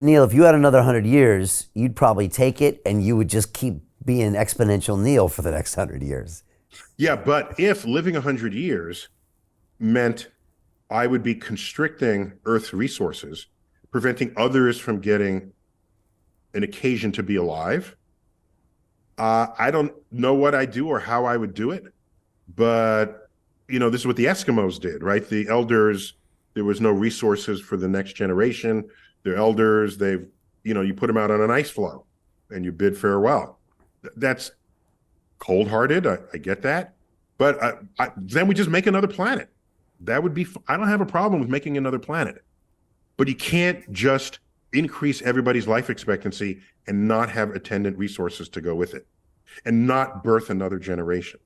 Neil, if you had another 100 years, you'd probably take it and you would just keep being exponential Neil for the next 100 years. Yeah, but if living 100 years meant I would be constricting Earth's resources, preventing others from getting an occasion to be alive, I don't know what I'd do or how I would do it. But, this is what the Eskimos did, right? The elders, there was no resources for the next generation. Their elders, you put them out on an ice floe and you bid farewell. That's cold-hearted. I get that. But then we just make another planet. That would be, I don't have a problem with making another planet. But you can't just increase everybody's life expectancy and not have attendant resources to go with it and not birth another generation.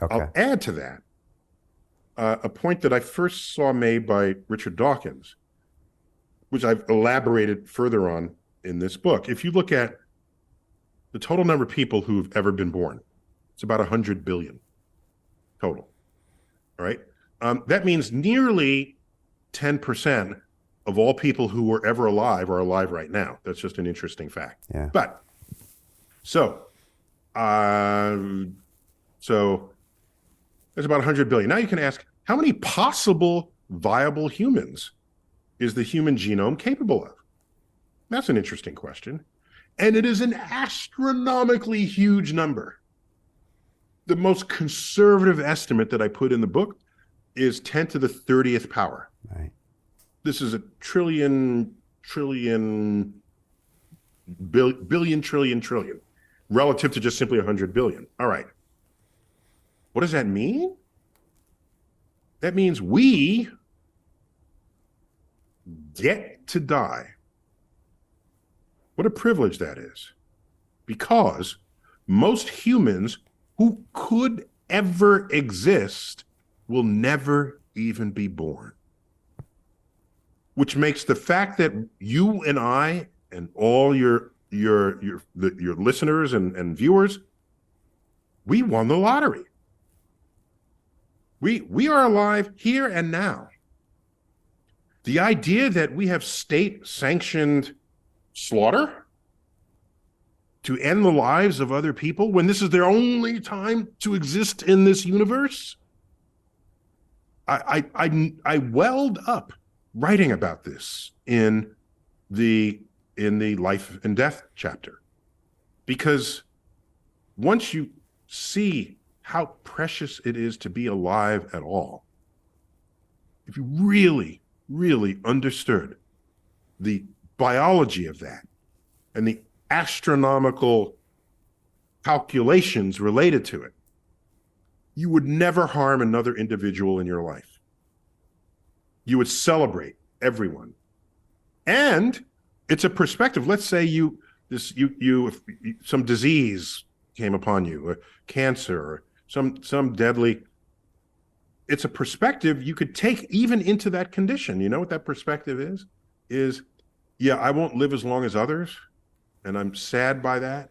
Okay. I'll add to that a point that I first saw made by Richard Dawkins, which I've elaborated further on in this book. If you look at the total number of people who've ever been born, it's about 100 billion total, all right? That means nearly 10% of all people who were ever alive are alive right now. That's just an interesting fact. Yeah. But, so there's about 100 billion. Now you can ask, how many possible viable humans is the human genome capable of? That's an interesting question. And it is an astronomically huge number. The most conservative estimate that I put in the book is 10 to the 30th power. Right. This is a trillion, trillion, relative to just simply 100 billion. All right. What does that mean? That means we get to die. What a privilege that is. Because most humans who could ever exist will never even be born. Which makes the fact that you and I and all your listeners and viewers, we won the lottery. We are alive here and now. The idea that we have state-sanctioned slaughter to end the lives of other people when this is their only time to exist in this universe, I welled up writing about this in the life and death chapter, because once you see how precious it is to be alive at all, if you really, really understood the biology of that and the astronomical calculations related to it, you would never harm another individual in your life. You would celebrate everyone. And it's a perspective. Let's say some disease came upon you, cancer, or some deadly. It's a perspective you could take even into that condition. You know what that perspective is? Yeah, I won't live as long as others, and I'm sad by that.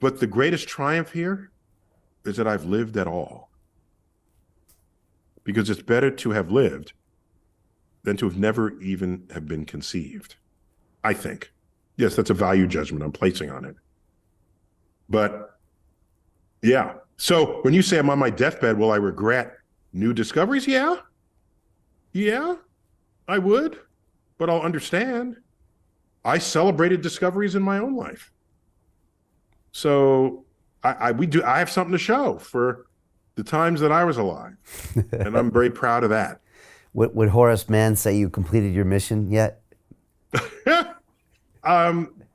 But the greatest triumph here is that I've lived at all. Because it's better to have lived than to have never even have been conceived, I think. Yes, that's a value judgment I'm placing on it. But yeah, so when you say I'm on my deathbed, will I regret new discoveries? Yeah, I would, but I'll understand. I celebrated discoveries in my own life. So I have something to show for the times that I was alive, and I'm very proud of that. Would Horace Mann say you completed your mission yet?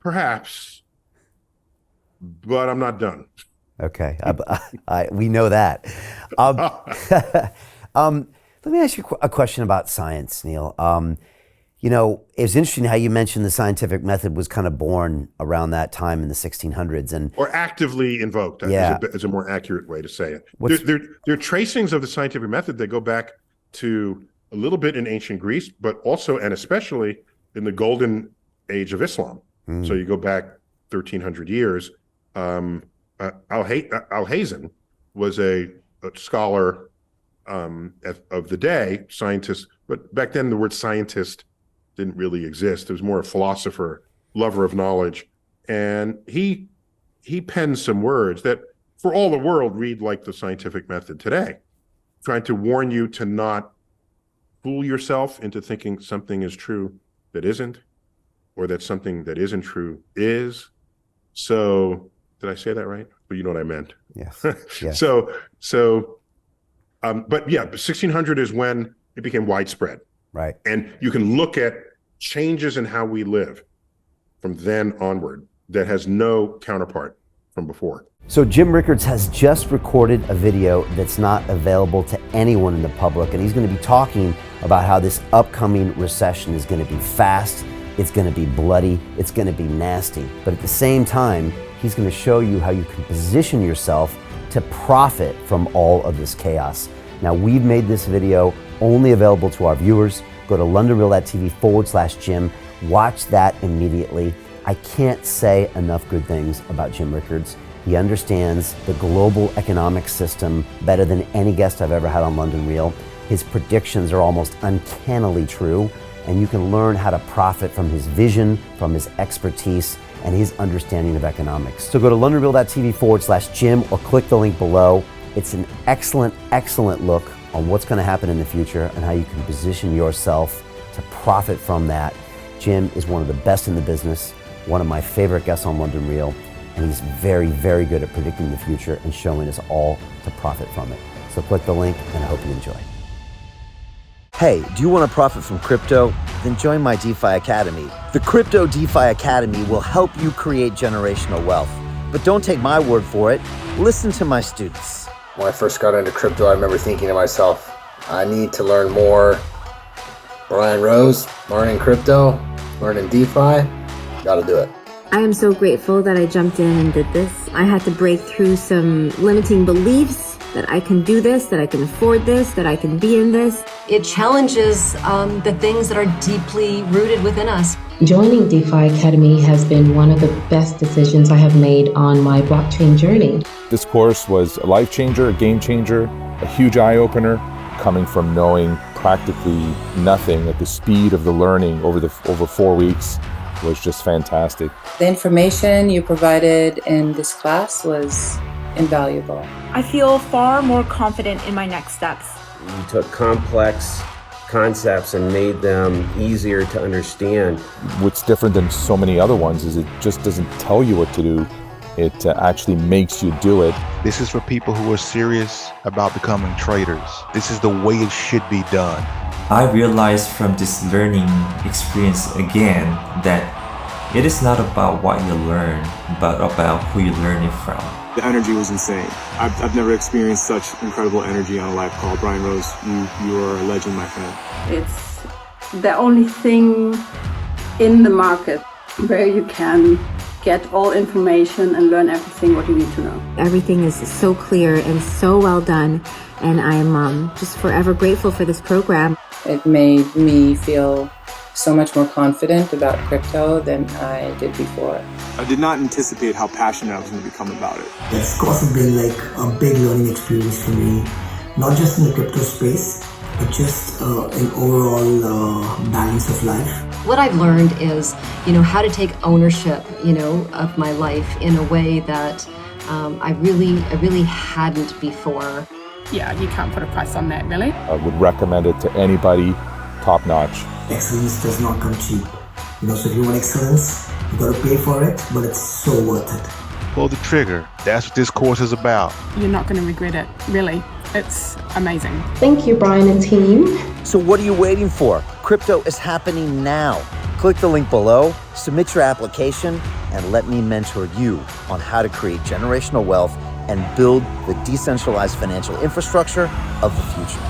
Perhaps, but I'm not done. Okay, we know that. Let me ask you a question about science, Neil. It's interesting how you mentioned the scientific method was kind of born around that time in the 1600s, or actively invoked. Yeah. is a more accurate way to say it. There are tracings of the scientific method that go back to a little bit in ancient Greece, but also and especially in the golden age of Islam. So you go back 1,300 years. Alhazen was a scholar of the day, scientist But back then, the word scientist didn't really exist. It was more a philosopher, lover of knowledge. And he penned some words that, for all the world, read like the scientific method today, trying to warn you to not fool yourself into thinking something is true that isn't, or that something that isn't true is. So, did I say that right? But you know what I meant. Yes. Yes. But yeah, 1600 is when it became widespread. Right. And you can look at changes in how we live from then onward that has no counterpart from before. So Jim Rickards has just recorded a video that's not available to anyone in the public, and he's going to be talking about how this upcoming recession is going to be fast, it's going to be bloody, it's going to be nasty. But at the same time, he's going to show you how you can position yourself to profit from all of this chaos. Now, we've made this video only available to our viewers. Go to londonreal.tv/Jim. Watch that immediately. I can't say enough good things about Jim Rickards. He understands the global economic system better than any guest I've ever had on London Real. His predictions are almost uncannily true, and you can learn how to profit from his vision, from his expertise, and his understanding of economics. So go to londonreal.tv/Jim or click the link below. It's an excellent, excellent look on what's going to happen in the future and how you can position yourself to profit from that. Jim is one of the best in the business, one of my favorite guests on London Real, and he's very, very good at predicting the future and showing us all to profit from it. So click the link, and I hope you enjoy. Hey, do you want to profit from crypto? Then join my DeFi Academy. The Crypto DeFi Academy will help you create generational wealth. But don't take my word for it. Listen to my students. When I first got into crypto, I remember thinking to myself, I need to learn more. Brian Rose, learning crypto, learning DeFi, gotta do it. I am so grateful that I jumped in and did this. I had to break through some limiting beliefs that I can do this, that I can afford this, that I can be in this. It challenges the things that are deeply rooted within us. Joining DeFi Academy has been one of the best decisions I have made on my blockchain journey. This course was a life changer, a game changer, a huge eye-opener, coming from knowing practically nothing at the speed of the learning over 4 weeks was just fantastic. The information you provided in this class was invaluable. I feel far more confident in my next steps. You took complex concepts and made them easier to understand. What's different than so many other ones is it just doesn't tell you what to do. It actually makes you do it. This is for people who are serious about becoming traders. This is the way it should be done. I realized from this learning experience again that it is not about what you learn, but about who you learn it from. The energy was insane. I've never experienced such incredible energy on a live call. Brian Rose, you are a legend, my friend. It's the only thing in the market where you can get all information and learn everything what you need to know. Everything is so clear and so well done, and I'm just forever grateful for this program. It made me feel so much more confident about crypto than I did before. I did not anticipate how passionate I was going to become about it. It's also been like a big learning experience for me, not just in the crypto space, but just in overall balance of life. What I've learned is, how to take ownership, of my life in a way that I really hadn't before. Yeah, you can't put a price on that, really. I would recommend it to anybody, top notch. Excellence does not come cheap. So if you want excellence, you gotta pay for it, but it's so worth it. Pull the trigger. That's what this course is about. You're not going to regret it, really. It's amazing. Thank you, Brian and team. So what are you waiting for? Crypto is happening now. Click the link below, submit your application, and let me mentor you on how to create generational wealth and build the decentralized financial infrastructure of the future.